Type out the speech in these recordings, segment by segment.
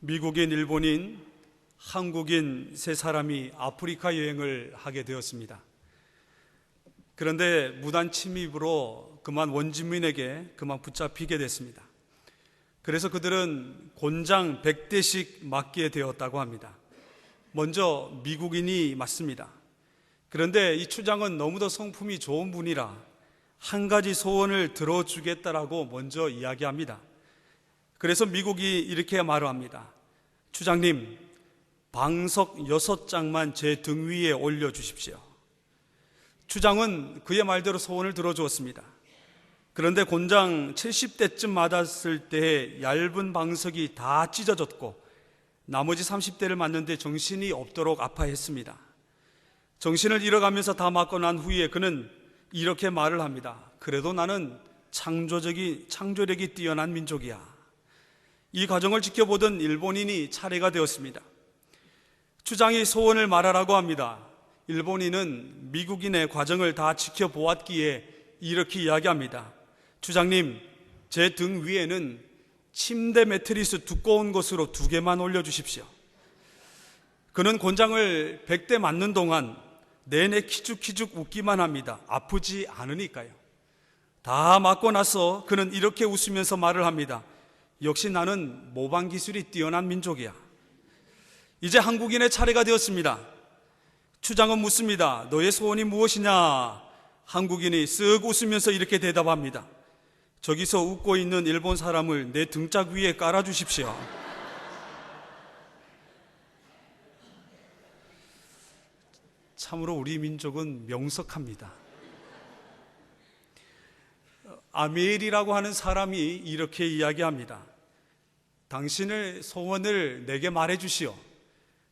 미국인, 일본인, 한국인 세 사람이 아프리카 여행을 하게 되었습니다. 그런데 무단 침입으로 그만 원주민에게 그만 붙잡히게 됐습니다. 그래서 그들은 곤장 100대씩 맞게 되었다고 합니다. 먼저 미국인이 맞습니다. 그런데 이 추장은 너무도 성품이 좋은 분이라 한 가지 소원을 들어주겠다라고 먼저 이야기합니다. 그래서 미국이 이렇게 말을 합니다. 추장님, 방석 6장만 제 등 위에 올려주십시오. 추장은 그의 말대로 소원을 들어주었습니다. 그런데 곤장 70대쯤 맞았을 때 얇은 방석이 다 찢어졌고 나머지 30대를 맞는데 정신이 없도록 아파했습니다. 정신을 잃어가면서 다 맞고 난 후에 그는 이렇게 말을 합니다. 그래도 나는 창조력이 뛰어난 민족이야. 이 과정을 지켜보던 일본인이 차례가 되었습니다. 추장이 소원을 말하라고 합니다. 일본인은 미국인의 과정을 다 지켜보았기에 이렇게 이야기합니다. 추장님, 제 등 위에는 침대 매트리스 두꺼운 것으로 2개만 올려주십시오. 그는 곤장을 100대 맞는 동안 내내 키죽키죽 웃기만 합니다. 아프지 않으니까요. 다 맞고 나서 그는 이렇게 웃으면서 말을 합니다. 역시 나는 모방 기술이 뛰어난 민족이야. 이제 한국인의 차례가 되었습니다. 추장은 묻습니다. 너의 소원이 무엇이냐? 한국인이 쓱 웃으면서 이렇게 대답합니다. 저기서 웃고 있는 일본 사람을 내 등짝 위에 깔아주십시오. 참으로 우리 민족은 명석합니다. 아미엘이라고 하는 사람이 이렇게 이야기합니다. 당신의 소원을 내게 말해주시오.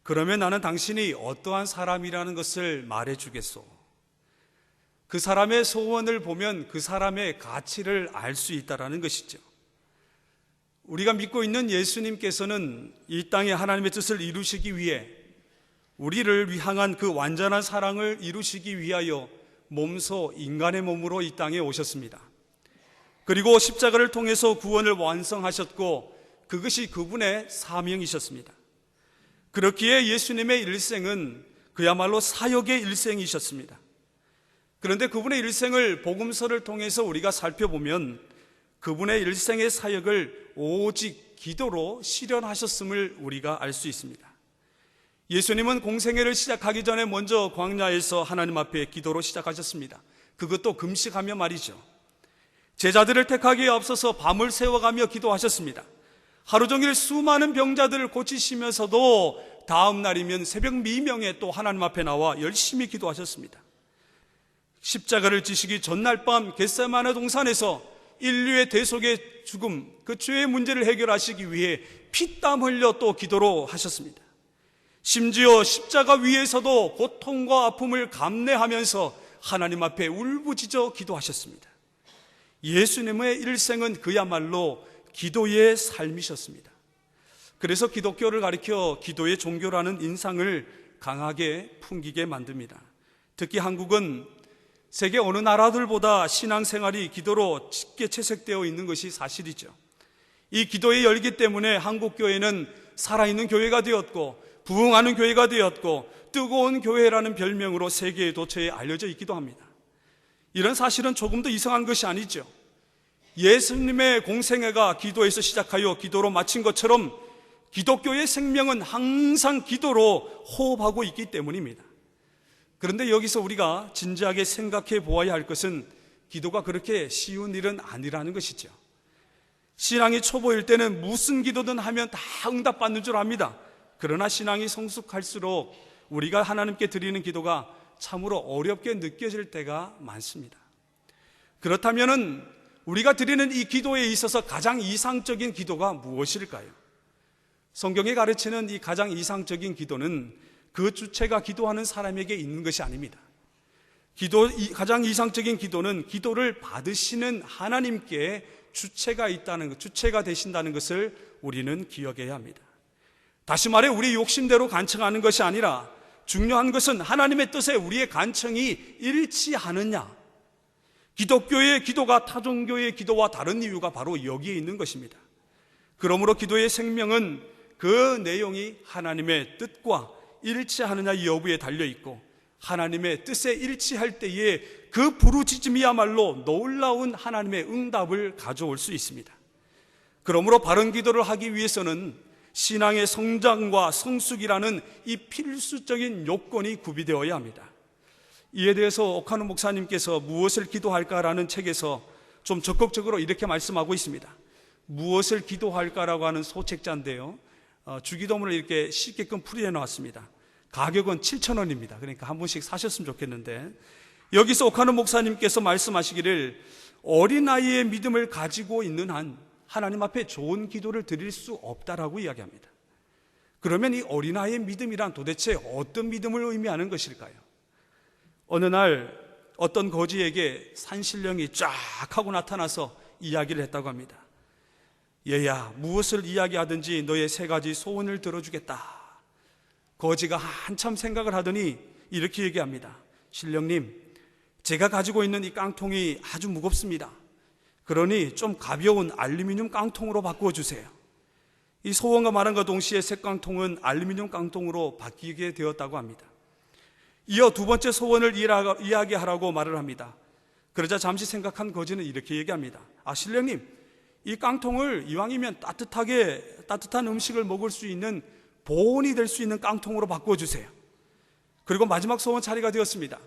그러면 나는 당신이 어떠한 사람이라는 것을 말해주겠소. 그 사람의 소원을 보면 그 사람의 가치를 알 수 있다는 것이죠. 우리가 믿고 있는 예수님께서는 이 땅에 하나님의 뜻을 이루시기 위해 우리를 향한 그 완전한 사랑을 이루시기 위하여 몸소 인간의 몸으로 이 땅에 오셨습니다. 그리고 십자가를 통해서 구원을 완성하셨고 그것이 그분의 사명이셨습니다. 그렇기에 예수님의 일생은 그야말로 사역의 일생이셨습니다. 그런데 그분의 일생을 복음서를 통해서 우리가 살펴보면 그분의 일생의 사역을 오직 기도로 실현하셨음을 우리가 알 수 있습니다. 예수님은 공생애를 시작하기 전에 먼저 광야에서 하나님 앞에 기도로 시작하셨습니다. 그것도 금식하며 말이죠. 제자들을 택하기에 앞서서 밤을 새워가며 기도하셨습니다. 하루 종일 수많은 병자들을 고치시면서도 다음 날이면 새벽 미명에 또 하나님 앞에 나와 열심히 기도하셨습니다. 십자가를 지시기 전날 밤 겟세마네 동산에서 인류의 대속의 죽음, 그 죄의 문제를 해결하시기 위해 피땀 흘려 또 기도로 하셨습니다. 심지어 십자가 위에서도 고통과 아픔을 감내하면서 하나님 앞에 울부짖어 기도하셨습니다. 예수님의 일생은 그야말로 기도의 삶이셨습니다. 그래서 기독교를 가리켜 기도의 종교라는 인상을 강하게 풍기게 만듭니다. 특히 한국은 세계 어느 나라들보다 신앙생활이 기도로 짙게 채색되어 있는 것이 사실이죠. 이 기도의 열기 때문에 한국교회는 살아있는 교회가 되었고 부흥하는 교회가 되었고 뜨거운 교회라는 별명으로 세계 도처에 알려져 있기도 합니다. 이런 사실은 조금도 이상한 것이 아니죠. 예수님의 공생애가 기도에서 시작하여 기도로 마친 것처럼 기독교의 생명은 항상 기도로 호흡하고 있기 때문입니다. 그런데 여기서 우리가 진지하게 생각해 보아야 할 것은 기도가 그렇게 쉬운 일은 아니라는 것이죠. 신앙이 초보일 때는 무슨 기도든 하면 다 응답받는 줄 압니다. 그러나 신앙이 성숙할수록 우리가 하나님께 드리는 기도가 참으로 어렵게 느껴질 때가 많습니다. 그렇다면 우리가 드리는 이 기도에 있어서 가장 이상적인 기도가 무엇일까요? 성경이 가르치는 이 가장 이상적인 기도는 그 주체가 기도하는 사람에게 있는 것이 아닙니다. 가장 이상적인 기도는 기도를 받으시는 하나님께 주체가 있다는 것, 주체가 되신다는 것을 우리는 기억해야 합니다. 다시 말해 우리 욕심대로 간청하는 것이 아니라 중요한 것은 하나님의 뜻에 우리의 간청이 일치하느냐. 기독교의 기도가 타종교의 기도와 다른 이유가 바로 여기에 있는 것입니다. 그러므로 기도의 생명은 그 내용이 하나님의 뜻과 일치하느냐 여부에 달려있고, 하나님의 뜻에 일치할 때에 그 부르짖음이야말로 놀라운 하나님의 응답을 가져올 수 있습니다. 그러므로 바른 기도를 하기 위해서는 신앙의 성장과 성숙이라는 이 필수적인 요건이 구비되어야 합니다. 이에 대해서 오카노 목사님께서 무엇을 기도할까라는 책에서 좀 적극적으로 이렇게 말씀하고 있습니다. 무엇을 기도할까라고 하는 소책자인데요, 주기도문을 이렇게 쉽게끔 풀이해 놨습니다. 가격은 7,000원입니다. 그러니까 한 분씩 사셨으면 좋겠는데, 여기서 오카노 목사님께서 말씀하시기를 어린아이의 믿음을 가지고 있는 한 하나님 앞에 좋은 기도를 드릴 수 없다라고 이야기합니다. 그러면 이 어린아이의 믿음이란 도대체 어떤 믿음을 의미하는 것일까요? 어느 날 어떤 거지에게 산신령이 쫙 하고 나타나서 이야기를 했다고 합니다. 얘야, 무엇을 이야기하든지 너의 3가지 소원을 들어주겠다. 거지가 한참 생각을 하더니 이렇게 얘기합니다. 신령님, 제가 가지고 있는 이 깡통이 아주 무겁습니다. 그러니 좀 가벼운 알루미늄 깡통으로 바꾸어주세요. 이 소원과 말함과 동시에 새 깡통은 알루미늄 깡통으로 바뀌게 되었다고 합니다. 이어 2번째 소원을 이야기하라고 말을 합니다. 그러자 잠시 생각한 거지는 이렇게 얘기합니다. 신령님, 이 깡통을 이왕이면 따뜻한 음식을 먹을 수 있는 보온이 될 수 있는 깡통으로 바꿔주세요. 그리고 마지막 소원 자리가 되었습니다.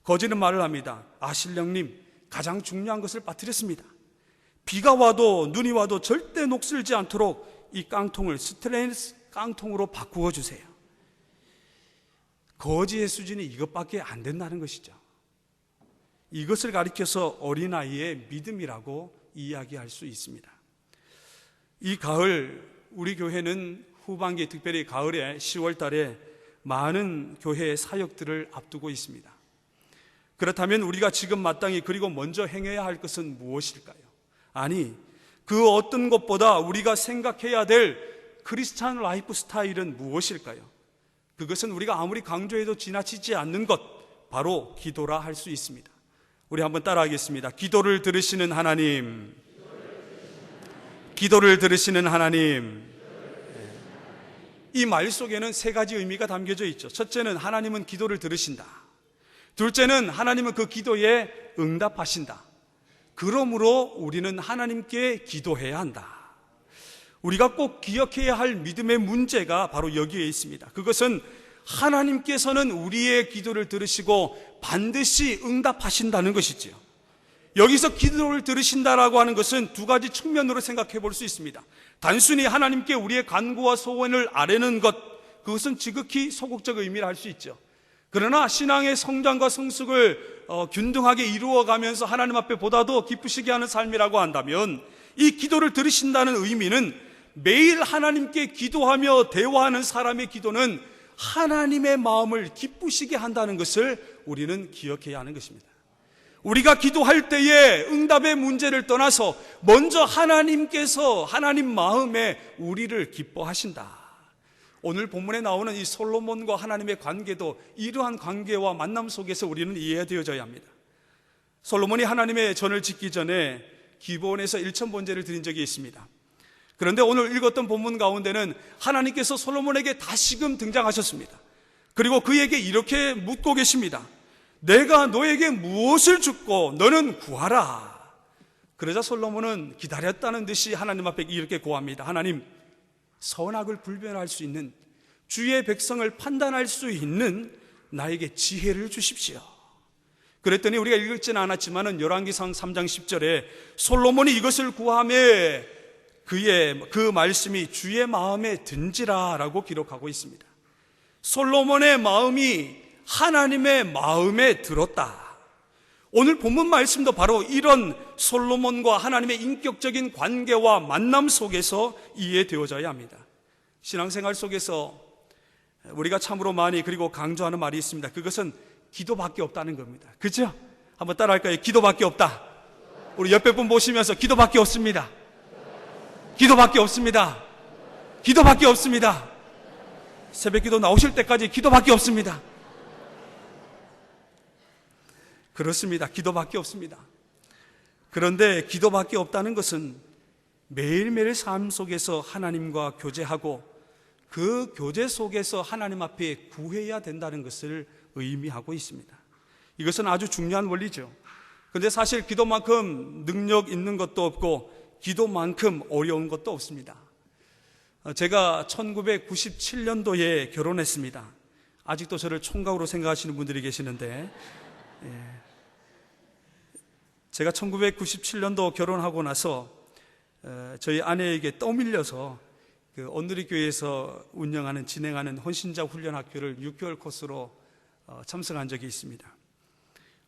거지는 말을 합니다. 신령님, 가장 중요한 것을 빠뜨렸습니다. 비가 와도 눈이 와도 절대 녹슬지 않도록 이 깡통을 스테인리스 깡통으로 바꾸어 주세요. 거지의 수준이 이것밖에 안 된다는 것이죠. 이것을 가리켜서 어린아이의 믿음이라고 이야기할 수 있습니다. 이 가을 우리 교회는 후반기, 특별히 가을에 10월 달에 많은 교회의 사역들을 앞두고 있습니다. 그렇다면 우리가 지금 마땅히 그리고 먼저 행해야 할 것은 무엇일까요? 아니, 그 어떤 것보다 우리가 생각해야 될 크리스찬 라이프 스타일은 무엇일까요? 그것은 우리가 아무리 강조해도 지나치지 않는 것, 바로 기도라 할 수 있습니다. 우리 한번 따라하겠습니다. 기도를 들으시는 하나님, 기도를 들으시는 하나님. 이 말 속에는 3가지 의미가 담겨져 있죠. 첫째는 하나님은 기도를 들으신다. 둘째는 하나님은 그 기도에 응답하신다. 그러므로 우리는 하나님께 기도해야 한다. 우리가 꼭 기억해야 할 믿음의 문제가 바로 여기에 있습니다. 그것은 하나님께서는 우리의 기도를 들으시고 반드시 응답하신다는 것이지요. 여기서 기도를 들으신다라고 하는 것은 2가지 측면으로 생각해 볼 수 있습니다. 단순히 하나님께 우리의 간구와 소원을 아뢰는 것, 그것은 지극히 소극적 의미를 할 수 있죠. 그러나 신앙의 성장과 성숙을 균등하게 이루어가면서 하나님 앞에 보다도 기쁘시게 하는 삶이라고 한다면, 이 기도를 들으신다는 의미는 매일 하나님께 기도하며 대화하는 사람의 기도는 하나님의 마음을 기쁘시게 한다는 것을 우리는 기억해야 하는 것입니다. 우리가 기도할 때에 응답의 문제를 떠나서 먼저 하나님께서 하나님 마음에 우리를 기뻐하신다. 오늘 본문에 나오는 이 솔로몬과 하나님의 관계도 이러한 관계와 만남 속에서 우리는 이해되어져야 합니다. 솔로몬이 하나님의 전을 짓기 전에 기브온에서 일천번제를 드린 적이 있습니다. 그런데 오늘 읽었던 본문 가운데는 하나님께서 솔로몬에게 다시금 등장하셨습니다. 그리고 그에게 이렇게 묻고 계십니다. 내가 너에게 무엇을 줍고 너는 구하라. 그러자 솔로몬은 기다렸다는 듯이 하나님 앞에 이렇게 고합니다. 하나님, 선악을 분별할 수 있는, 주의 백성을 판단할 수 있는 나에게 지혜를 주십시오. 그랬더니 우리가 읽지는 않았지만 열왕기상 3장 10절에 솔로몬이 이것을 구하매 그의 그 말씀이 주의 마음에 든지라 라고 기록하고 있습니다. 솔로몬의 마음이 하나님의 마음에 들었다. 오늘 본문 말씀도 바로 이런 솔로몬과 하나님의 인격적인 관계와 만남 속에서 이해되어져야 합니다. 신앙생활 속에서 우리가 참으로 많이 그리고 강조하는 말이 있습니다. 그것은 기도밖에 없다는 겁니다. 그죠? 한번 따라할까요? 기도밖에 없다. 우리 옆에 분 보시면서 기도밖에 없습니다. 기도밖에 없습니다. 기도밖에 없습니다. 새벽기도 나오실 때까지 기도밖에 없습니다. 그렇습니다. 기도밖에 없습니다. 그런데 기도밖에 없다는 것은 매일매일 삶 속에서 하나님과 교제하고 그 교제 속에서 하나님 앞에 구해야 된다는 것을 의미하고 있습니다. 이것은 아주 중요한 원리죠. 그런데 사실 기도만큼 능력 있는 것도 없고 기도만큼 어려운 것도 없습니다. 제가 1997년도에 결혼했습니다. 아직도 저를 총각으로 생각하시는 분들이 계시는데, 제가 1997년도 결혼하고 나서 저희 아내에게 떠밀려서 그 온누리교회에서 진행하는 헌신자 훈련 학교를 6개월 코스로 참석한 적이 있습니다.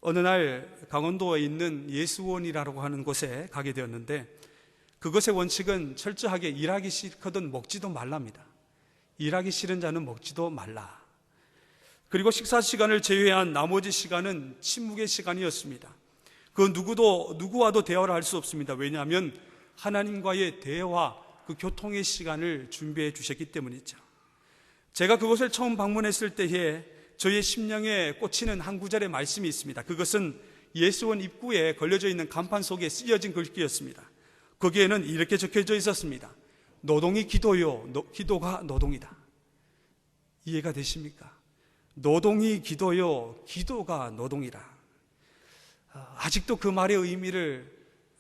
어느 날 강원도에 있는 예수원이라고 하는 곳에 가게 되었는데, 그것의 원칙은 철저하게 일하기 싫거든 먹지도 말랍니다. 일하기 싫은 자는 먹지도 말라. 그리고 식사 시간을 제외한 나머지 시간은 침묵의 시간이었습니다. 그 누구와도 대화를 할 수 없습니다. 왜냐하면 하나님과의 대화, 그 교통의 시간을 준비해 주셨기 때문이죠. 제가 그곳을 처음 방문했을 때에 저의 심령에 꽂히는 한 구절의 말씀이 있습니다. 그것은 예수원 입구에 걸려져 있는 간판 속에 쓰여진 글귀였습니다. 거기에는 이렇게 적혀져 있었습니다. 노동이 기도요, 기도가 노동이다. 이해가 되십니까? 노동이 기도요, 기도가 노동이라. 아직도 그 말의 의미를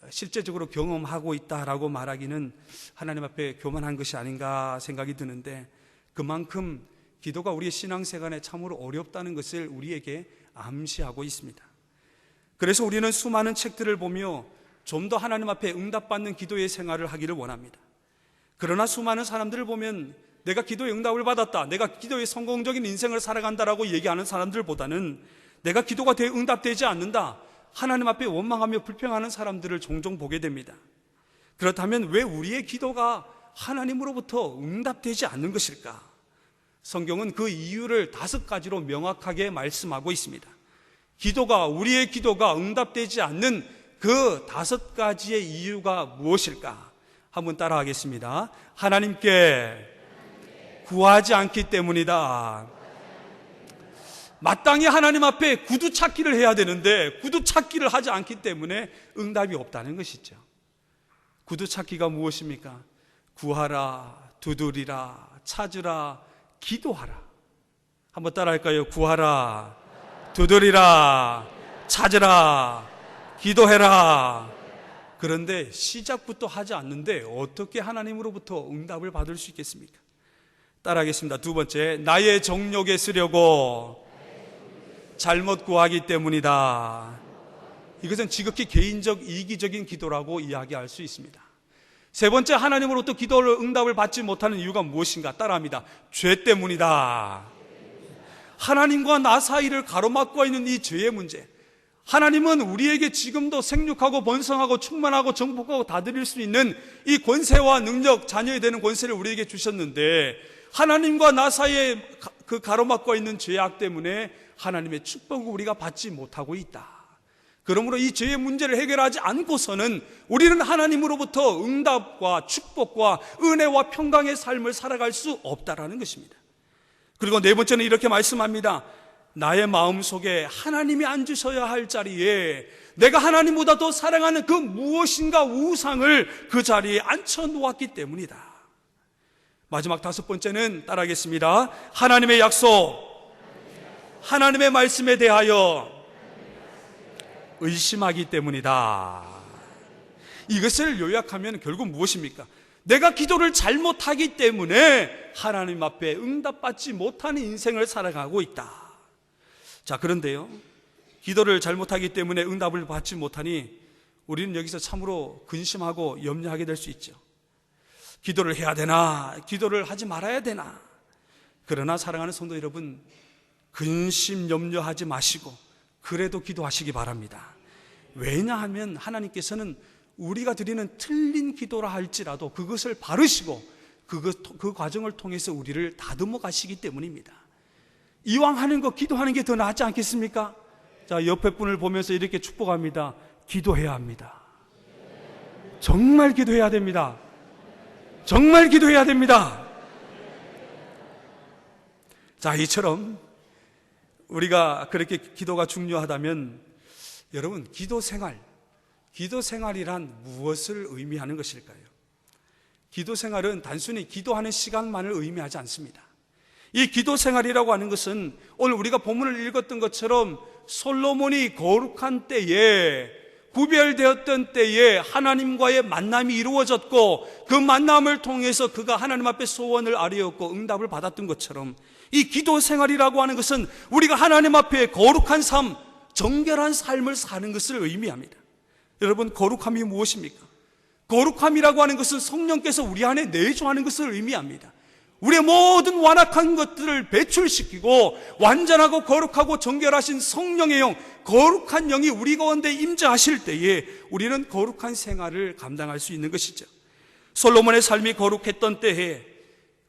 실제적으로 경험하고 있다라고 말하기는 하나님 앞에 교만한 것이 아닌가 생각이 드는데, 그만큼 기도가 우리의 신앙생활에 참으로 어렵다는 것을 우리에게 암시하고 있습니다. 그래서 우리는 수많은 책들을 보며 좀 더 하나님 앞에 응답받는 기도의 생활을 하기를 원합니다. 그러나 수많은 사람들을 보면 내가 기도의 응답을 받았다, 내가 기도의 성공적인 인생을 살아간다라고 얘기하는 사람들보다는 내가 기도가 응답되지 않는다, 하나님 앞에 원망하며 불평하는 사람들을 종종 보게 됩니다. 그렇다면 왜 우리의 기도가 하나님으로부터 응답되지 않는 것일까? 성경은 그 이유를 5가지로 명확하게 말씀하고 있습니다. 우리의 기도가 응답되지 않는 그 5가지의 이유가 무엇일까? 한번 따라하겠습니다. 하나님께 구하지 않기 때문이다. 마땅히 하나님 앞에 구두 찾기를 해야 되는데 구두 찾기를 하지 않기 때문에 응답이 없다는 것이죠. 구두 찾기가 무엇입니까? 구하라, 두드리라, 찾으라, 기도하라. 한번 따라할까요? 구하라, 두드리라, 찾으라, 기도해라. 그런데 시작부터 하지 않는데 어떻게 하나님으로부터 응답을 받을 수 있겠습니까? 따라하겠습니다. 2번째, 나의 정욕에 쓰려고 잘못 구하기 때문이다. 이것은 지극히 개인적 이기적인 기도라고 이야기할 수 있습니다. 3번째, 하나님으로부터 기도를 응답을 받지 못하는 이유가 무엇인가? 따라합니다. 죄 때문이다. 하나님과 나 사이를 가로막고 있는 이 죄의 문제, 하나님은 우리에게 지금도 생육하고 번성하고 충만하고 정복하고 다스릴 수 있는 이 권세와 능력, 자녀에 대한 권세를 우리에게 주셨는데, 하나님과 나 사이에 그 가로막고 있는 죄악 때문에 하나님의 축복을 우리가 받지 못하고 있다. 그러므로 이 죄의 문제를 해결하지 않고서는 우리는 하나님으로부터 응답과 축복과 은혜와 평강의 삶을 살아갈 수 없다라는 것입니다. 그리고 4번째는 이렇게 말씀합니다. 나의 마음속에 하나님이 앉으셔야 할 자리에 내가 하나님보다 더 사랑하는 그 무엇인가 우상을 그 자리에 앉혀 놓았기 때문이다. 마지막 5번째는 따라하겠습니다. 하나님의 약속, 하나님의 말씀에 대하여 의심하기 때문이다. 이것을 요약하면 결국 무엇입니까? 내가 기도를 잘못하기 때문에 하나님 앞에 응답받지 못하는 인생을 살아가고 있다. 자, 그런데요, 기도를 잘못하기 때문에 응답을 받지 못하니 우리는 여기서 참으로 근심하고 염려하게 될 수 있죠. 기도를 해야 되나? 기도를 하지 말아야 되나? 그러나 사랑하는 성도 여러분, 근심 염려하지 마시고 그래도 기도하시기 바랍니다. 왜냐하면 하나님께서는 우리가 드리는 틀린 기도라 할지라도 그것을 바르시고 그 과정을 통해서 우리를 다듬어 가시기 때문입니다. 이왕 하는 거 기도하는 게 더 낫지 않겠습니까? 자, 옆에 분을 보면서 이렇게 축복합니다. 기도해야 합니다. 정말 기도해야 됩니다. 정말 기도해야 됩니다. 자, 이처럼 우리가 그렇게 기도가 중요하다면 여러분, 기도 생활이란 무엇을 의미하는 것일까요? 기도 생활은 단순히 기도하는 시간만을 의미하지 않습니다. 이 기도 생활이라고 하는 것은 오늘 우리가 본문을 읽었던 것처럼 솔로몬이 거룩한 때에, 구별되었던 때에 하나님과의 만남이 이루어졌고, 그 만남을 통해서 그가 하나님 앞에 소원을 아뢰었고 응답을 받았던 것처럼, 이 기도 생활이라고 하는 것은 우리가 하나님 앞에 거룩한 삶, 정결한 삶을 사는 것을 의미합니다. 여러분, 거룩함이 무엇입니까? 거룩함이라고 하는 것은 성령께서 우리 안에 내주하는 것을 의미합니다. 우리의 모든 완악한 것들을 배출시키고 완전하고 거룩하고 정결하신 성령의 영, 거룩한 영이 우리 가운데 임재하실 때에 우리는 거룩한 생활을 감당할 수 있는 것이죠. 솔로몬의 삶이 거룩했던 때에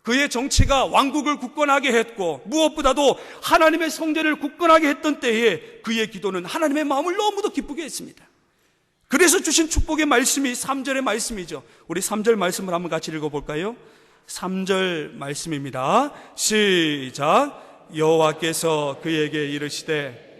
그의 정치가 왕국을 굳건하게 했고, 무엇보다도 하나님의 성전을 굳건하게 했던 때에 그의 기도는 하나님의 마음을 너무도 기쁘게 했습니다. 그래서 주신 축복의 말씀이 3절의 말씀이죠. 우리 3절 말씀을 한번 같이 읽어볼까요? 3절 말씀입니다. 시작. 여호와께서 그에게 이르시되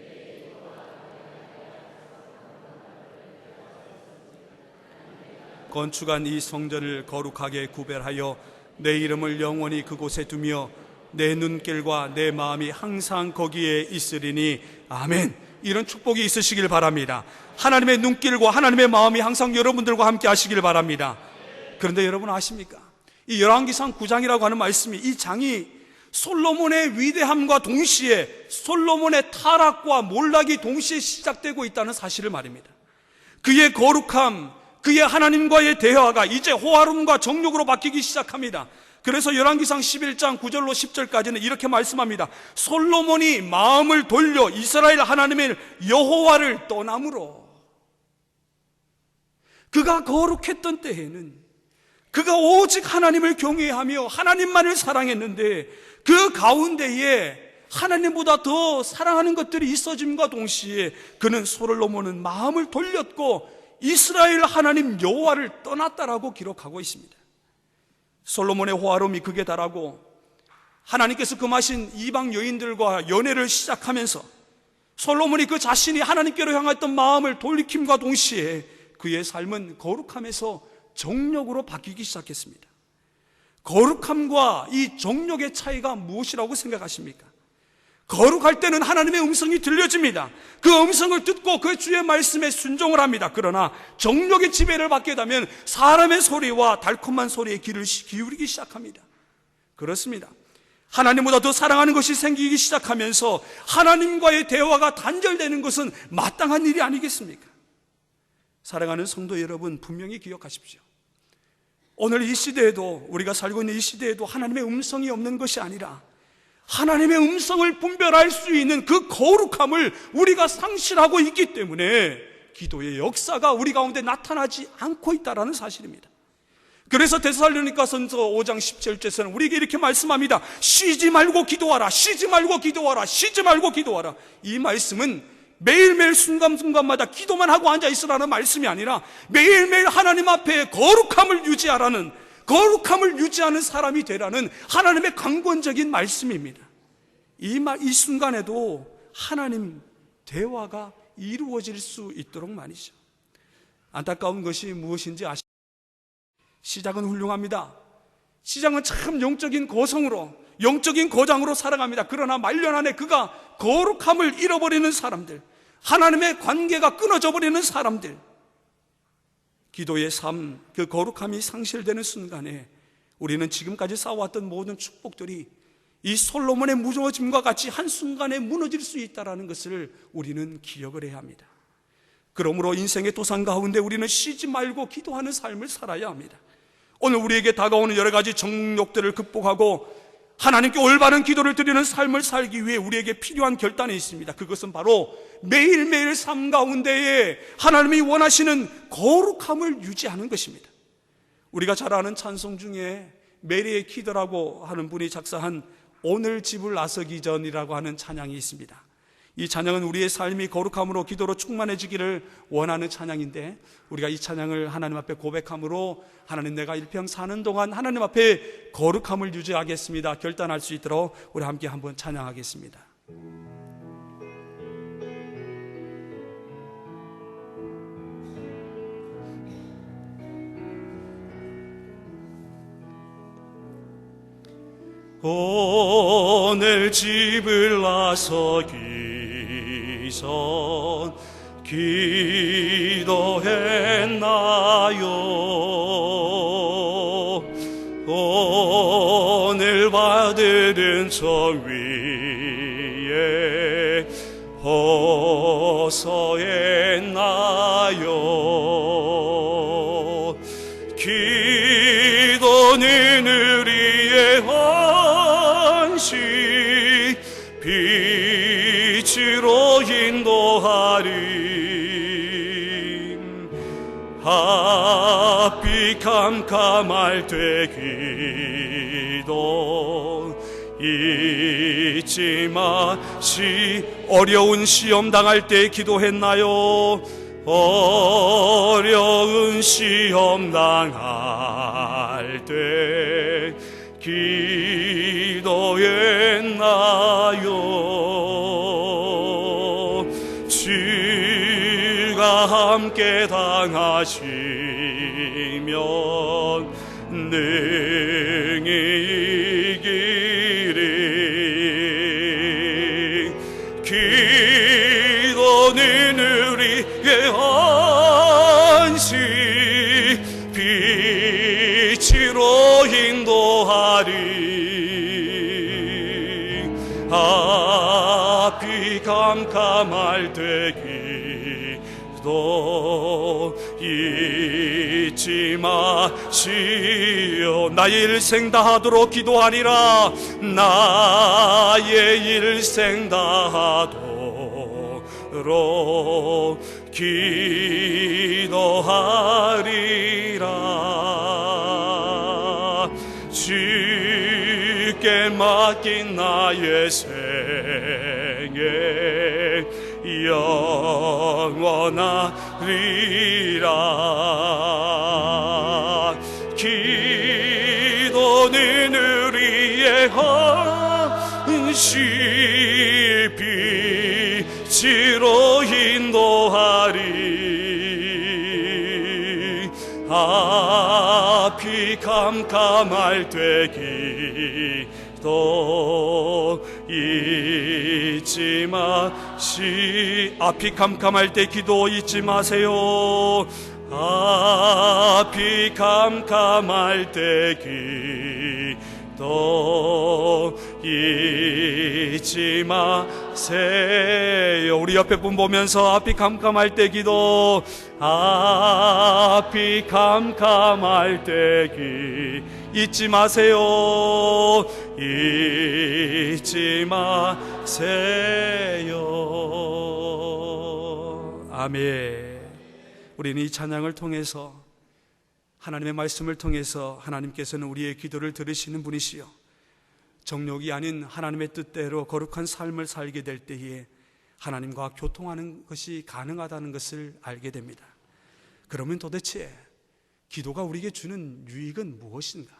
건축한 이 성전을 거룩하게 구별하여 내 이름을 영원히 그곳에 두며 내 눈길과 내 마음이 항상 거기에 있으리니 아멘. 이런 축복이 있으시길 바랍니다. 하나님의 눈길과 하나님의 마음이 항상 여러분들과 함께 하시길 바랍니다. 그런데 여러분 아십니까? 이 열왕기상 9장이라고 하는 말씀이, 이 장이 솔로몬의 위대함과 동시에 솔로몬의 타락과 몰락이 동시에 시작되고 있다는 사실을 말입니다. 그의 거룩함, 그의 하나님과의 대화가 이제 호화로움과 정욕으로 바뀌기 시작합니다. 그래서 열왕기상 11장 9절로 10절까지는 이렇게 말씀합니다. 솔로몬이 마음을 돌려 이스라엘 하나님의 여호와를 떠남으로, 그가 거룩했던 때에는 그가 오직 하나님을 경외하며 하나님만을 사랑했는데, 그 가운데에 하나님보다 더 사랑하는 것들이 있어짐과 동시에 그는, 솔로몬은 마음을 돌렸고 이스라엘 하나님 여호와를 떠났다라고 기록하고 있습니다. 솔로몬의 호화로움이 극에 달하고 하나님께서 금하신 이방 여인들과 연애를 시작하면서 솔로몬이 그 자신이 하나님께로 향했던 마음을 돌이킴과 동시에 그의 삶은 거룩함에서 정욕으로 바뀌기 시작했습니다. 거룩함과 이 정욕의 차이가 무엇이라고 생각하십니까? 거룩할 때는 하나님의 음성이 들려집니다. 그 음성을 듣고 그 주의 말씀에 순종을 합니다. 그러나 정욕의 지배를 받게 되면 사람의 소리와 달콤한 소리에 귀를 기울이기 시작합니다. 그렇습니다. 하나님보다 더 사랑하는 것이 생기기 시작하면서 하나님과의 대화가 단절되는 것은 마땅한 일이 아니겠습니까? 사랑하는 성도 여러분, 분명히 기억하십시오. 오늘 이 시대에도, 우리가 살고 있는 이 시대에도 하나님의 음성이 없는 것이 아니라 하나님의 음성을 분별할 수 있는 그 거룩함을 우리가 상실하고 있기 때문에 기도의 역사가 우리 가운데 나타나지 않고 있다는 사실입니다. 그래서 데살로니가전서 5장 17절에서는 우리에게 이렇게 말씀합니다. 쉬지 말고 기도하라, 쉬지 말고 기도하라, 쉬지 말고 기도하라. 이 말씀은 매일매일 순간순간마다 기도만 하고 앉아있으라는 말씀이 아니라 매일매일 하나님 앞에 거룩함을 유지하라는, 거룩함을 유지하는 사람이 되라는 하나님의 강권적인 말씀입니다. 이 순간에도 하나님 대화가 이루어질 수 있도록 말이죠. 안타까운 것이 무엇인지 아십니까? 시작은 훌륭합니다. 시작은 참 영적인 거성으로, 영적인 거장으로 살아갑니다. 그러나 말년 안에 그가 거룩함을 잃어버리는 사람들, 하나님의 관계가 끊어져 버리는 사람들, 기도의 삶, 그 거룩함이 상실되는 순간에 우리는 지금까지 쌓아왔던 모든 축복들이 이 솔로몬의 무너짐과 같이 한순간에 무너질 수 있다는 것을 우리는 기억을 해야 합니다. 그러므로 인생의 도상 가운데 우리는 쉬지 말고 기도하는 삶을 살아야 합니다. 오늘 우리에게 다가오는 여러 가지 정욕들을 극복하고 하나님께 올바른 기도를 드리는 삶을 살기 위해 우리에게 필요한 결단이 있습니다. 그것은 바로 매일매일 삶 가운데에 하나님이 원하시는 거룩함을 유지하는 것입니다. 우리가 잘 아는 찬송 중에 메리의 키더라고 하는 분이 작사한 오늘 집을 나서기 전이라고 하는 찬양이 있습니다. 이 찬양은 우리의 삶이 거룩함으로 기도로 충만해지기를 원하는 찬양인데, 우리가 이 찬양을 하나님 앞에 고백함으로 하나님, 내가 일평 사는 동안 하나님 앞에 거룩함을 유지하겠습니다 결단할 수 있도록 우리 함께 한번 찬양하겠습니다. 오늘 집을 나서기 전 기도했나요? 오늘 받은 은총 위에 호소했나요? 기도는 우리의 헌신, 빛으로 인도하리. 앞이 캄캄할 때 기도 잊지 마시. 어려운 시험 당할 때 기도했나요? 어려운 시험 당할 때 기도했나요? 주가 함께 당하시면 능히 이기리. 기도는 우리의 헌신, 빛으로 인도하리. 앞이 캄캄할 때 기도 잊지 마시오. 나의 일생 다하도록 기도하리라. 나의 일생 다하도록 기도하리라. 주께 맡긴 나의 생애 영원하리라. 기도는 우리의 헌신, 빛으로 인도하리. 앞이 캄캄할 때 기도 잊지 마시. 앞이 캄캄할 때 기도 잊지 마세요. 앞이 캄캄할 때 기도 잊지 마세요. 우리 옆에 분 보면서 앞이 캄캄할 때 기도, 앞이 캄캄할 때 잊지 마세요. 잊지 마세요. 아멘. 우리는 이 찬양을 통해서, 하나님의 말씀을 통해서 하나님께서는 우리의 기도를 들으시는 분이시요, 정욕이 아닌 하나님의 뜻대로 거룩한 삶을 살게 될 때에 하나님과 교통하는 것이 가능하다는 것을 알게 됩니다. 그러면 도대체 기도가 우리에게 주는 유익은 무엇인가?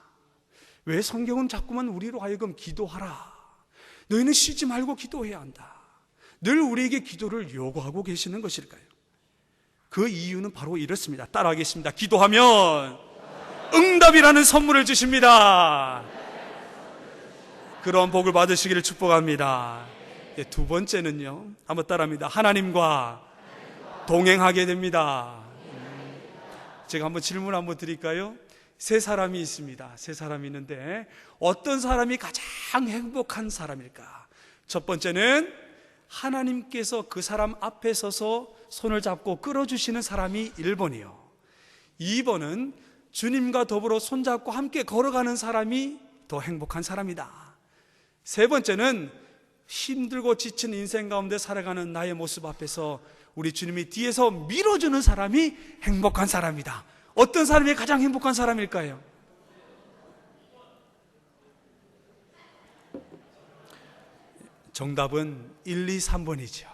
왜 성경은 자꾸만 우리로 하여금 기도하라, 너희는 쉬지 말고 기도해야 한다, 늘 우리에게 기도를 요구하고 계시는 것일까요? 그 이유는 바로 이렇습니다. 따라하겠습니다. 기도하면 응답이라는 선물을 주십니다. 그런 복을 받으시기를 축복합니다. 두 번째는요, 한번 따라합니다. 하나님과 동행하게 됩니다. 제가 한번 질문 한번 드릴까요? 세 사람이 있습니다. 세 사람이 있는데 어떤 사람이 가장 행복한 사람일까? 첫 번째는 하나님께서 그 사람 앞에 서서 손을 잡고 끌어주시는 사람이 1번이요. 2번은 주님과 더불어 손잡고 함께 걸어가는 사람이 더 행복한 사람이다. 세 번째는 힘들고 지친 인생 가운데 살아가는 나의 모습 앞에서 우리 주님이 뒤에서 밀어주는 사람이 행복한 사람이다. 어떤 사람이 가장 행복한 사람일까요? 정답은 1, 2, 3번이죠.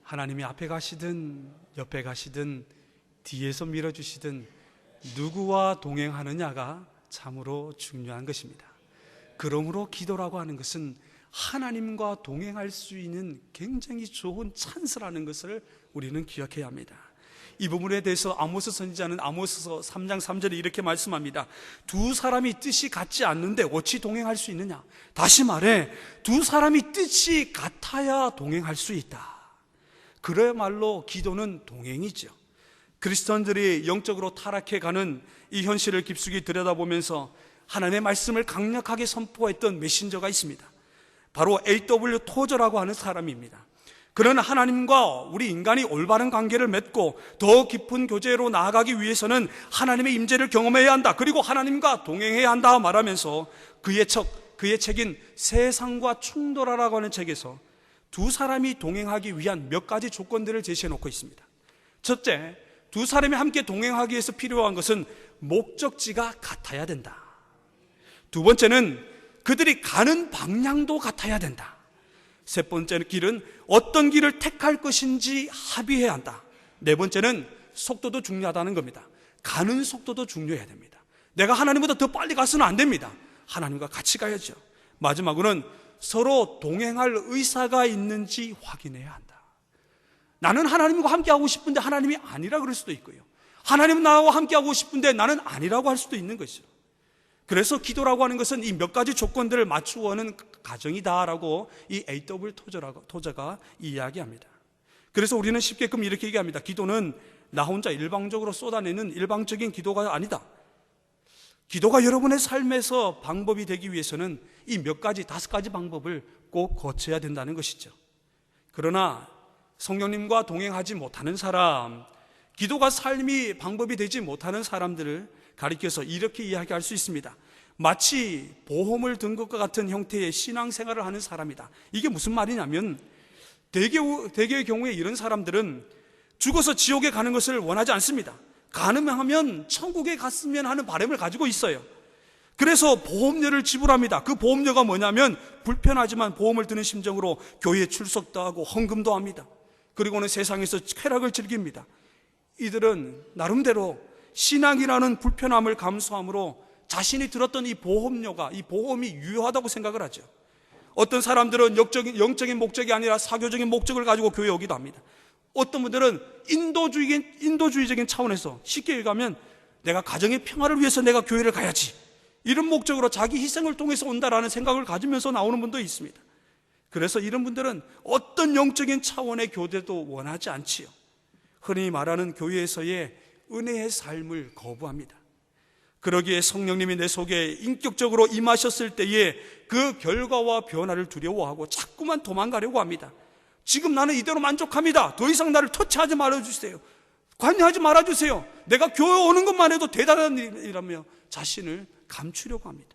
하나님이 앞에 가시든 옆에 가시든 뒤에서 밀어주시든 누구와 동행하느냐가 참으로 중요한 것입니다. 그러므로 기도라고 하는 것은 하나님과 동행할 수 있는 굉장히 좋은 찬스라는 것을 우리는 기억해야 합니다. 이 부분에 대해서 아모스 선지자는 아모스서 3장 3절에 이렇게 말씀합니다. 두 사람이 뜻이 같지 않는데 어찌 동행할 수 있느냐? 다시 말해 두 사람이 뜻이 같아야 동행할 수 있다. 그야말로 기도는 동행이죠. 그리스도인들이 영적으로 타락해가는 이 현실을 깊숙이 들여다보면서 하나님의 말씀을 강력하게 선포했던 메신저가 있습니다. 바로 A.W. 토저라고 하는 사람입니다. 그는 하나님과 우리 인간이 올바른 관계를 맺고 더 깊은 교제로 나아가기 위해서는 하나님의 임재를 경험해야 한다. 그리고 하나님과 동행해야 한다 말하면서 그의 책인 세상과 충돌하라고 하는 책에서 두 사람이 동행하기 위한 몇 가지 조건들을 제시해 놓고 있습니다. 첫째, 두 사람이 함께 동행하기 위해서 필요한 것은 목적지가 같아야 된다. 두 번째는 그들이 가는 방향도 같아야 된다. 세 번째 길은 어떤 길을 택할 것인지 합의해야 한다. 네 번째는 속도도 중요하다는 겁니다. 가는 속도도 중요해야 됩니다. 내가 하나님보다 더 빨리 가서는 안 됩니다. 하나님과 같이 가야죠. 마지막으로는 서로 동행할 의사가 있는지 확인해야 한다. 나는 하나님과 함께하고 싶은데 하나님이 아니라 그럴 수도 있고요. 하나님은 나와 함께하고 싶은데 나는 아니라고 할 수도 있는 것이죠. 그래서 기도라고 하는 것은 이 몇 가지 조건들을 맞추어는 과정이다라고 이 A.W. 토저가 이야기합니다. 그래서 우리는 쉽게끔 이렇게 얘기합니다. 기도는 나 혼자 일방적으로 쏟아내는 일방적인 기도가 아니다. 기도가 여러분의 삶에서 방법이 되기 위해서는 이 몇 가지, 5가지 방법을 꼭 거쳐야 된다는 것이죠. 그러나 성령님과 동행하지 못하는 사람, 기도가 삶이 방법이 되지 못하는 사람들을 가리켜서 이렇게 이야기할 수 있습니다. 마치 보험을 든 것과 같은 형태의 신앙생활을 하는 사람이다. 이게 무슨 말이냐면 대개의 경우에 이런 사람들은 죽어서 지옥에 가는 것을 원하지 않습니다. 가능하면 천국에 갔으면 하는 바람을 가지고 있어요. 그래서 보험료를 지불합니다. 그 보험료가 뭐냐면 불편하지만 보험을 드는 심정으로 교회에 출석도 하고 헌금도 합니다. 그리고는 세상에서 쾌락을 즐깁니다. 이들은 나름대로 신앙이라는 불편함을 감수함으로 자신이 들었던 이 보험료가, 이 보험이 유효하다고 생각을 하죠. 어떤 사람들은 영적인 목적이 아니라 사교적인 목적을 가지고 교회에 오기도 합니다. 어떤 분들은 인도주의적인 차원에서 쉽게 얘기하면 내가 가정의 평화를 위해서 내가 교회를 가야지, 이런 목적으로 자기 희생을 통해서 온다라는 생각을 가지면서 나오는 분도 있습니다. 그래서 이런 분들은 어떤 영적인 차원의 교대도 원하지 않지요. 흔히 말하는 교회에서의 은혜의 삶을 거부합니다. 그러기에 성령님이 내 속에 인격적으로 임하셨을 때에 그 결과와 변화를 두려워하고 자꾸만 도망가려고 합니다. 지금 나는 이대로 만족합니다. 더 이상 나를 터치하지 말아주세요. 관여하지 말아주세요. 내가 교회 오는 것만 해도 대단한 일이라며 자신을 감추려고 합니다.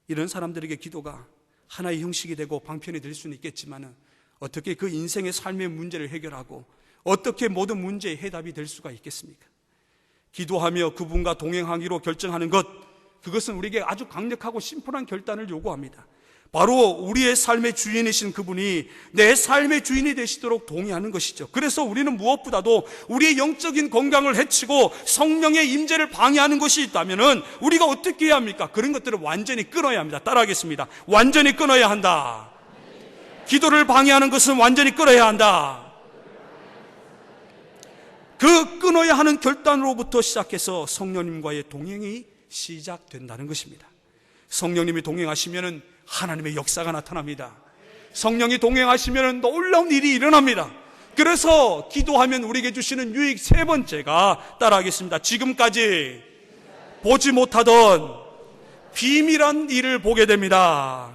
이런 사람들에게 기도가 하나의 형식이 되고 방편이 될 수는 있겠지만 어떻게 그 인생의 삶의 문제를 해결하고 어떻게 모든 문제의 해답이 될 수가 있겠습니까? 기도하며 그분과 동행하기로 결정하는 것, 그것은 우리에게 아주 강력하고 심플한 결단을 요구합니다. 바로 우리의 삶의 주인이신 그분이 내 삶의 주인이 되시도록 동의하는 것이죠. 그래서 우리는 무엇보다도 우리의 영적인 건강을 해치고 성령의 임재를 방해하는 것이 있다면 우리가 어떻게 해야 합니까? 그런 것들을 완전히 끊어야 합니다. 따라하겠습니다. 완전히 끊어야 한다. 기도를 방해하는 것은 완전히 끊어야 한다. 그 끊어야 하는 결단으로부터 시작해서 성령님과의 동행이 시작된다는 것입니다. 성령님이 동행하시면 하나님의 역사가 나타납니다. 성령이 동행하시면 놀라운 일이 일어납니다. 그래서 기도하면 우리에게 주시는 유익 세 번째가, 따라하겠습니다. 지금까지 보지 못하던 비밀한 일을 보게 됩니다.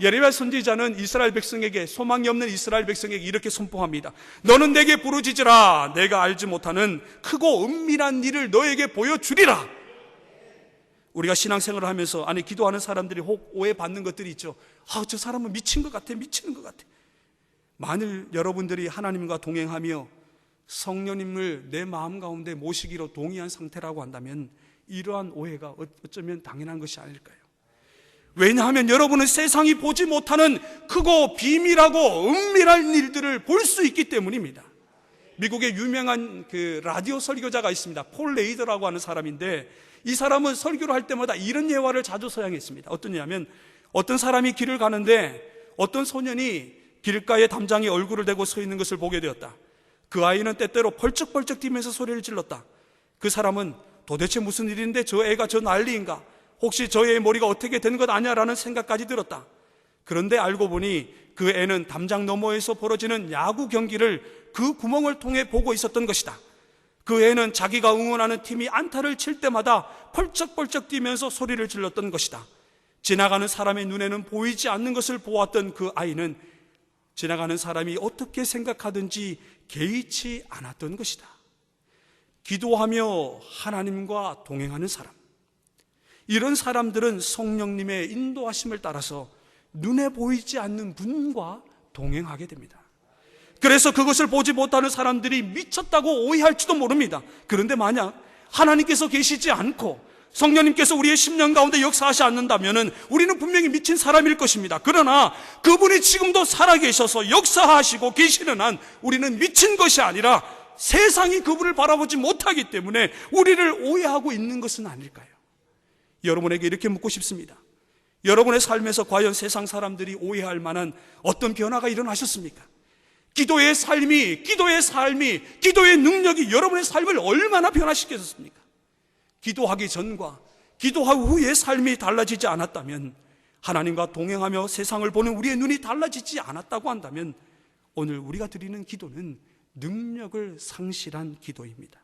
예레미야 선지자는 이스라엘 백성에게, 소망이 없는 이스라엘 백성에게 이렇게 선포합니다. 너는 내게 부르짖으라. 내가 알지 못하는 크고 은밀한 일을 너에게 보여주리라. 우리가 신앙생활을 하면서 기도하는 사람들이 혹 오해받는 것들이 있죠. 저 사람은 미친 것 같아, 미치는 것 같아. 만일 여러분들이 하나님과 동행하며 성령님을 내 마음 가운데 모시기로 동의한 상태라고 한다면 이러한 오해가 어쩌면 당연한 것이 아닐까요? 왜냐하면 여러분은 세상이 보지 못하는 크고 비밀하고 은밀한 일들을 볼 수 있기 때문입니다. 미국의 유명한 라디오 설교자가 있습니다. 폴 레이더라고 하는 사람인데, 이 사람은 설교를 할 때마다 이런 예화를 자주 사용했습니다. 어떠냐면, 어떤 사람이 길을 가는데 어떤 소년이 길가에 담장에 얼굴을 대고 서 있는 것을 보게 되었다. 그 아이는 때때로 벌쩍벌쩍 뛰면서 소리를 질렀다. 그 사람은 도대체 무슨 일인데 저 애가 저 난리인가? 혹시 저 애의 머리가 어떻게 된 것 아냐라는 생각까지 들었다. 그런데 알고 보니 그 애는 담장 너머에서 벌어지는 야구 경기를 그 구멍을 통해 보고 있었던 것이다. 그 애는 자기가 응원하는 팀이 안타를 칠 때마다 펄쩍펄쩍 뛰면서 소리를 질렀던 것이다. 지나가는 사람의 눈에는 보이지 않는 것을 보았던 그 아이는 지나가는 사람이 어떻게 생각하든지 개의치 않았던 것이다. 기도하며 하나님과 동행하는 사람, 이런 사람들은 성령님의 인도하심을 따라서 눈에 보이지 않는 분과 동행하게 됩니다. 그래서 그것을 보지 못하는 사람들이 미쳤다고 오해할지도 모릅니다. 그런데 만약 하나님께서 계시지 않고 성령님께서 우리의 심령 가운데 역사하지 않는다면 우리는 분명히 미친 사람일 것입니다. 그러나 그분이 지금도 살아계셔서 역사하시고 계시는 한 우리는 미친 것이 아니라 세상이 그분을 바라보지 못하기 때문에 우리를 오해하고 있는 것은 아닐까요? 여러분에게 이렇게 묻고 싶습니다. 여러분의 삶에서 과연 세상 사람들이 오해할 만한 어떤 변화가 일어나셨습니까? 기도의 삶이, 기도의 능력이 여러분의 삶을 얼마나 변화시켰습니까? 기도하기 전과 기도하고 후의 삶이 달라지지 않았다면, 하나님과 동행하며 세상을 보는 우리의 눈이 달라지지 않았다고 한다면 오늘 우리가 드리는 기도는 능력을 상실한 기도입니다.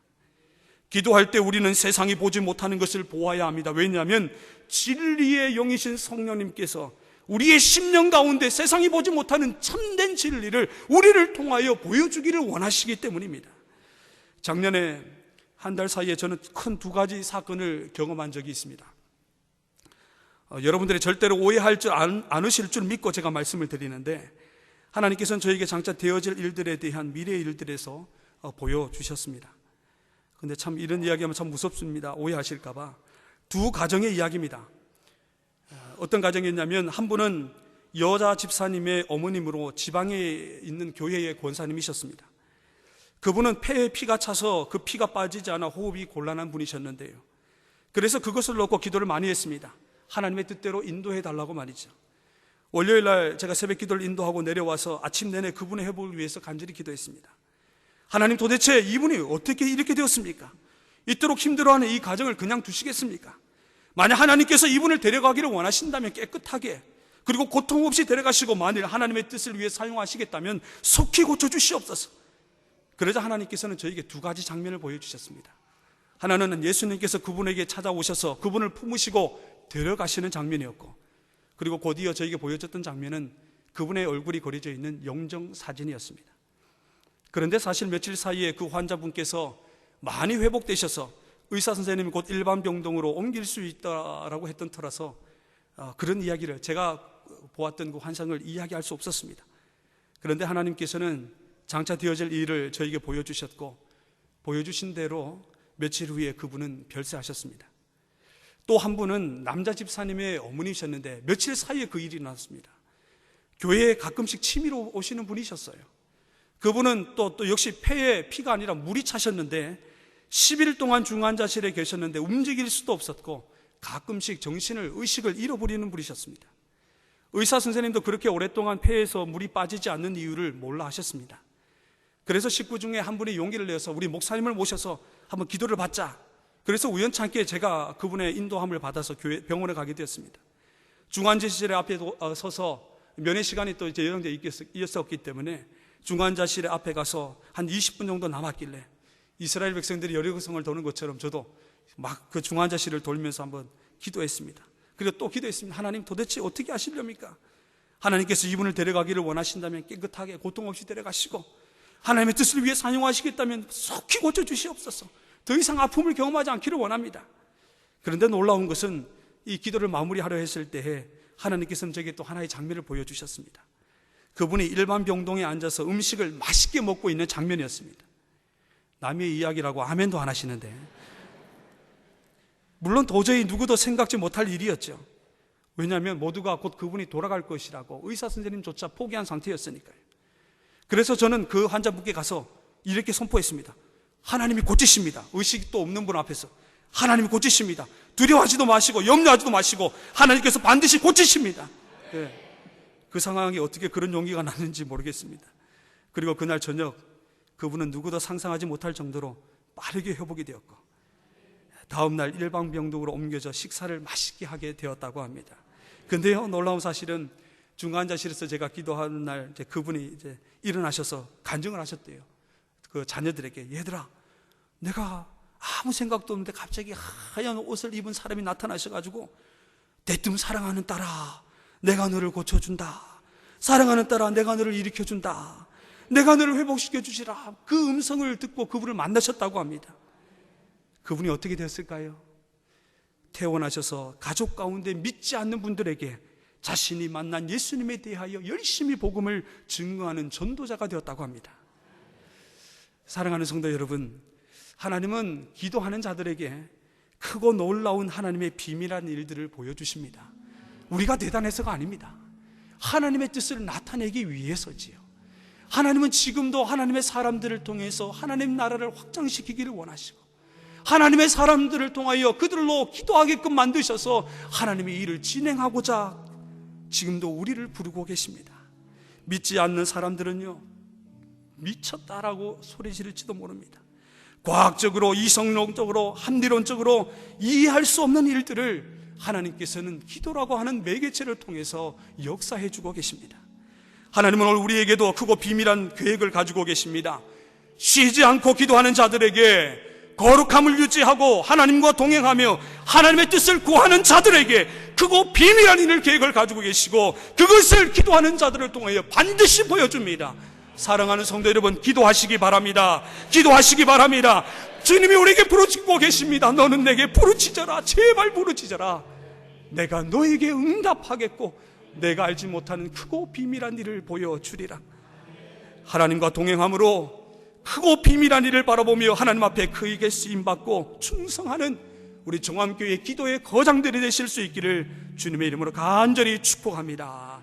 기도할 때 우리는 세상이 보지 못하는 것을 보아야 합니다. 왜냐하면 진리의 영이신 성령님께서 우리의 심령 가운데 세상이 보지 못하는 참된 진리를 우리를 통하여 보여주기를 원하시기 때문입니다. 작년에 한 달 사이에 저는 큰 두 가지 사건을 경험한 적이 있습니다. 여러분들이 절대로 오해할 줄 않으실 줄 믿고 제가 말씀을 드리는데, 하나님께서는 저에게 장차 되어질 일들에 대한 미래의 일들에서 보여주셨습니다. 근데 참 이런 이야기하면 참 무섭습니다. 오해하실까봐. 두 가정의 이야기입니다. 어떤 가정이었냐면, 한 분은 여자 집사님의 어머님으로 지방에 있는 교회의 권사님이셨습니다. 그분은 폐에 피가 차서 그 피가 빠지지 않아 호흡이 곤란한 분이셨는데요, 그래서 그것을 놓고 기도를 많이 했습니다. 하나님의 뜻대로 인도해 달라고 말이죠. 월요일 날 제가 새벽 기도를 인도하고 내려와서 아침 내내 그분의 회복을 위해서 간절히 기도했습니다. 하나님, 도대체 이분이 어떻게 이렇게 되었습니까? 이토록 힘들어하는 이 가정을 그냥 두시겠습니까? 만약 하나님께서 이분을 데려가기를 원하신다면 깨끗하게, 그리고 고통 없이 데려가시고 만일 하나님의 뜻을 위해 사용하시겠다면 속히 고쳐주시옵소서. 그러자 하나님께서는 저에게 두 가지 장면을 보여주셨습니다. 하나는 예수님께서 그분에게 찾아오셔서 그분을 품으시고 데려가시는 장면이었고, 그리고 곧이어 저에게 보여줬던 장면은 그분의 얼굴이 그려져 있는 영정사진이었습니다. 그런데 사실 며칠 사이에 그 환자분께서 많이 회복되셔서 의사 선생님이 곧 일반 병동으로 옮길 수 있다라고 했던 터라서 그런 이야기를, 제가 보았던 그 환상을 이야기할 수 없었습니다. 그런데 하나님께서는 장차 되어질 일을 저에게 보여주셨고, 보여주신 대로 며칠 후에 그분은 별세하셨습니다. 또 한 분은 남자 집사님의 어머니셨는데 며칠 사이에 그 일이 일어났습니다. 교회에 가끔씩 취미로 오시는 분이셨어요. 그분은 또 역시 폐에 피가 아니라 물이 차셨는데 10일 동안 중환자실에 계셨는데 움직일 수도 없었고 가끔씩 의식을 잃어버리는 분이셨습니다. 의사 선생님도 그렇게 오랫동안 폐에서 물이 빠지지 않는 이유를 몰라 하셨습니다. 그래서 식구 중에 한 분이 용기를 내서 우리 목사님을 모셔서 한번 기도를 받자. 그래서 우연찮게 제가 그분의 인도함을 받아서 병원에 가게 되었습니다. 중환자실 앞에 서서 면회 시간이 또 이제 예정되어 있었기 때문에 중환자실 앞에 가서 한 20분 정도 남았길래 이스라엘 백성들이 여리고성을 도는 것처럼 저도 막 그 중환자실을 돌면서 한번 기도했습니다. 그리고 또 기도했습니다. 하나님, 도대체 어떻게 하시렵니까? 하나님께서 이분을 데려가기를 원하신다면 깨끗하게 고통 없이 데려가시고, 하나님의 뜻을 위해 사용하시겠다면 속히 고쳐주시옵소서. 더 이상 아픔을 경험하지 않기를 원합니다. 그런데 놀라운 것은 이 기도를 마무리하려 했을 때에 하나님께서는 저에게 또 하나의 장면을 보여주셨습니다. 그분이 일반 병동에 앉아서 음식을 맛있게 먹고 있는 장면이었습니다. 남의 이야기라고 아멘도 안 하시는데, 물론 도저히 누구도 생각지 못할 일이었죠. 왜냐하면 모두가 곧 그분이 돌아갈 것이라고 의사 선생님조차 포기한 상태였으니까요. 그래서 저는 그 환자분께 가서 이렇게 선포했습니다. 하나님이 고치십니다. 의식도 없는 분 앞에서 하나님이 고치십니다. 두려워하지도 마시고 염려하지도 마시고 하나님께서 반드시 고치십니다. 네. 그 상황이 어떻게 그런 용기가 났는지 모르겠습니다. 그리고 그날 저녁 그분은 누구도 상상하지 못할 정도로 빠르게 회복이 되었고, 다음날 일반병동으로 옮겨져 식사를 맛있게 하게 되었다고 합니다. 근데요, 놀라운 사실은 중환자실에서 제가 기도하는 날 이제 그분이 이제 일어나셔서 간증을 하셨대요. 그 자녀들에게, 얘들아, 내가 아무 생각도 없는데 갑자기 하얀 옷을 입은 사람이 나타나셔가지고, 대뜸 사랑하는 딸아, 내가 너를 고쳐준다. 사랑하는 딸아, 내가 너를 일으켜준다. 내가 너를 회복시켜 주시라. 그 음성을 듣고 그분을 만나셨다고 합니다. 그분이 어떻게 됐을까요? 퇴원하셔서 가족 가운데 믿지 않는 분들에게 자신이 만난 예수님에 대하여 열심히 복음을 증거하는 전도자가 되었다고 합니다. 사랑하는 성도 여러분, 하나님은 기도하는 자들에게 크고 놀라운 하나님의 비밀한 일들을 보여주십니다. 우리가 대단해서가 아닙니다. 하나님의 뜻을 나타내기 위해서지요. 하나님은 지금도 하나님의 사람들을 통해서 하나님 나라를 확장시키기를 원하시고, 하나님의 사람들을 통하여 그들로 기도하게끔 만드셔서 하나님의 일을 진행하고자 지금도 우리를 부르고 계십니다. 믿지 않는 사람들은요, 미쳤다라고 소리 지를지도 모릅니다. 과학적으로, 이성론적으로, 합리론적으로 이해할 수 없는 일들을 하나님께서는 기도라고 하는 매개체를 통해서 역사해 주고 계십니다. 하나님은 오늘 우리에게도 크고 비밀한 계획을 가지고 계십니다. 쉬지 않고 기도하는 자들에게, 거룩함을 유지하고 하나님과 동행하며 하나님의 뜻을 구하는 자들에게 크고 비밀한 일을 계획을 가지고 계시고, 그것을 기도하는 자들을 통하여 반드시 보여줍니다. 사랑하는 성도 여러분, 기도하시기 바랍니다. 기도하시기 바랍니다. 주님이 우리에게 부르짖고 계십니다. 너는 내게 부르짖어라. 제발 부르짖어라. 내가 너에게 응답하겠고 내가 알지 못하는 크고 비밀한 일을 보여주리라. 하나님과 동행함으로 크고 비밀한 일을 바라보며 하나님 앞에 그에게 쓰임받고 충성하는 우리 종암교회 기도의 거장들이 되실 수 있기를 주님의 이름으로 간절히 축복합니다.